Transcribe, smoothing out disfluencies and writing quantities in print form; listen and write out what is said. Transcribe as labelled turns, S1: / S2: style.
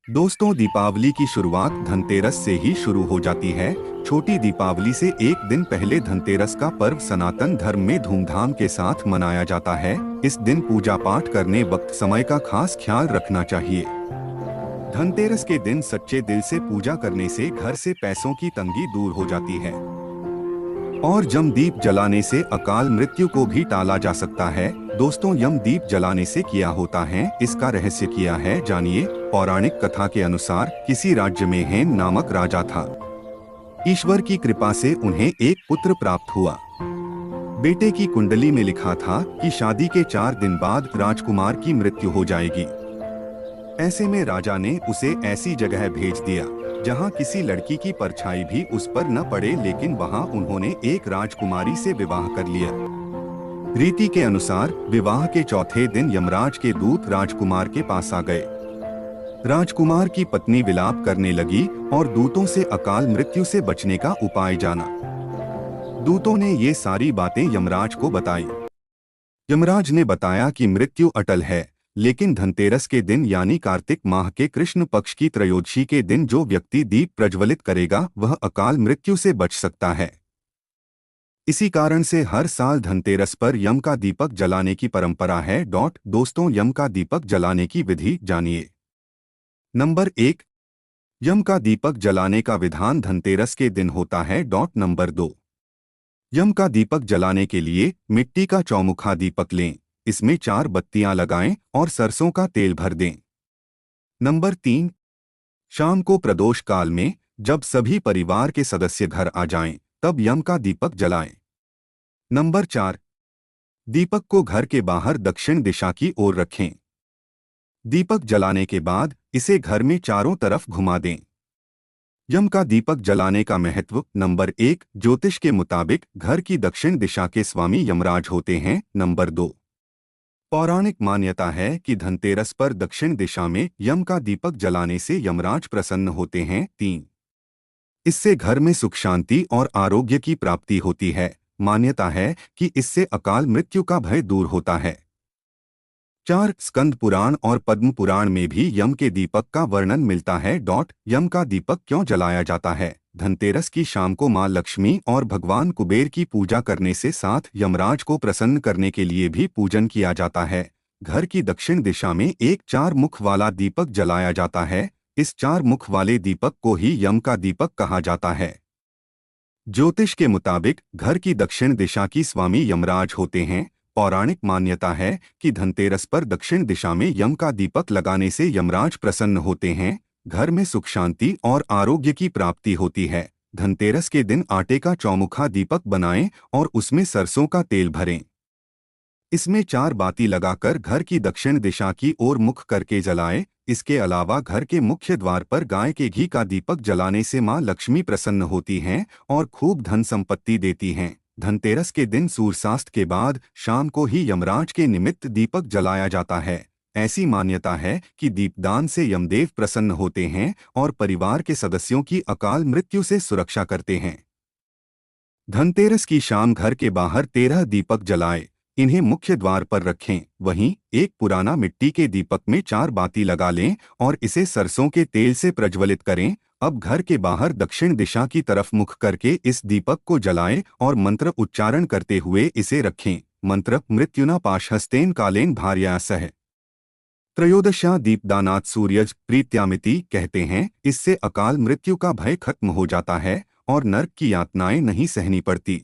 S1: दोस्तों, दीपावली की शुरुआत धनतेरस से ही शुरू हो जाती है। छोटी दीपावली से एक दिन पहले धनतेरस का पर्व सनातन धर्म में धूमधाम के साथ मनाया जाता है। इस दिन पूजा पाठ करने वक्त समय का खास ख्याल रखना चाहिए। धनतेरस के दिन सच्चे दिल से पूजा करने से घर से पैसों की तंगी दूर हो जाती है और यम दीप जलाने से अकाल मृत्यु को भी टाला जा सकता है। दोस्तों, यम दीप जलाने से क्या होता है, इसका रहस्य क्या है, जानिए। पौराणिक कथा के अनुसार किसी राज्य में हेम नामक राजा था। ईश्वर की कृपा से उन्हें एक पुत्र प्राप्त हुआ। बेटे की कुंडली में लिखा था कि शादी के 4 दिन बाद राजकुमार की मृत्यु हो जाएगी। ऐसे में राजा ने उसे ऐसी जगह भेज दिया जहां किसी लड़की की परछाई भी उस पर न पड़े, लेकिन वहां उन्होंने एक राजकुमारी से विवाह कर लिया। रीति के अनुसार विवाह के चौथे दिन यमराज के दूत राजकुमार के पास आ गए। राजकुमार की पत्नी विलाप करने लगी और दूतों से अकाल मृत्यु से बचने का उपाय जाना। दूतों ने ये सारी बातें यमराज को बताई। यमराज ने बताया कि मृत्यु अटल है, लेकिन धनतेरस के दिन यानी कार्तिक माह के कृष्ण पक्ष की त्रयोदशी के दिन जो व्यक्ति दीप प्रज्वलित करेगा वह अकाल मृत्यु से बच सकता है। इसी कारण से हर साल धनतेरस पर यम का दीपक जलाने की परंपरा है। दोस्तों, यम का दीपक जलाने की विधि जानिए। नंबर 1, यम का दीपक जलाने का विधान धनतेरस के दिन होता है। नंबर 2, यम का दीपक जलाने के लिए मिट्टी का चौमुखा दीपक लें, इसमें 4 बत्तियां लगाएं और सरसों का तेल भर दें। नंबर 3, शाम को प्रदोष काल में जब सभी परिवार के सदस्य घर आ जाएं, तब यम का दीपक जलाएं। नंबर 4, दीपक को घर के बाहर दक्षिण दिशा की ओर रखें। दीपक जलाने के बाद इसे घर में चारों तरफ घुमा दें। यम का दीपक जलाने का महत्व। नंबर 1, ज्योतिष के मुताबिक घर की दक्षिण दिशा के स्वामी यमराज होते हैं। नंबर 2, पौराणिक मान्यता है कि धनतेरस पर दक्षिण दिशा में यम का दीपक जलाने से यमराज प्रसन्न होते हैं। 3, इससे घर में सुख शांति और आरोग्य की प्राप्ति होती है। मान्यता है कि इससे अकाल मृत्यु का भय दूर होता है। 4, स्कंद पुराण और पद्म पुराण में भी यम के दीपक का वर्णन मिलता है। यम का दीपक क्यों जलाया जाता है? धनतेरस की शाम को मां लक्ष्मी और भगवान कुबेर की पूजा करने से साथ यमराज को प्रसन्न करने के लिए भी पूजन किया जाता है। घर की दक्षिण दिशा में एक 4 मुख वाला दीपक जलाया जाता है। इस 4 मुख वाले दीपक को ही यम का दीपक कहा जाता है। ज्योतिष के मुताबिक घर की दक्षिण दिशा की स्वामी यमराज होते हैं। पौराणिक मान्यता है कि धनतेरस पर दक्षिण दिशा में यम का दीपक लगाने से यमराज प्रसन्न होते हैं, घर में सुख शांति और आरोग्य की प्राप्ति होती है। धनतेरस के दिन आटे का चौमुखा दीपक बनाएं और उसमें सरसों का तेल भरें। इसमें 4 बाती लगाकर घर की दक्षिण दिशा की ओर मुख करके जलाएं। इसके अलावा घर के मुख्य द्वार पर गाय के घी का दीपक जलाने से मां लक्ष्मी प्रसन्न होती हैं और खूब धन संपत्ति देती हैं। धनतेरस के दिन सूर्यास्त के बाद शाम को ही यमराज के निमित्त दीपक जलाया जाता है। ऐसी मान्यता है कि दीपदान से यमदेव प्रसन्न होते हैं और परिवार के सदस्यों की अकाल मृत्यु से सुरक्षा करते हैं। धनतेरस की शाम घर के बाहर 13 दीपक जलाएं। इन्हें मुख्य द्वार पर रखें। वहीं एक पुराना मिट्टी के दीपक में 4 बाती लगा लें और इसे सरसों के तेल से प्रज्वलित करें। अब घर के बाहर दक्षिण दिशा की तरफ मुख करके इस दीपक को जलाएं और मंत्र उच्चारण करते हुए इसे रखें। मंत्र: मृत्युना पाशहस्तेन कालेन भार्या सह त्रयोदशा दीपदानात् सूर्यज प्रीत्यामिति कहते हैं। इससे अकाल मृत्यु का भय खत्म हो जाता है और नरक की यातनाएं नहीं सहनी पड़ती।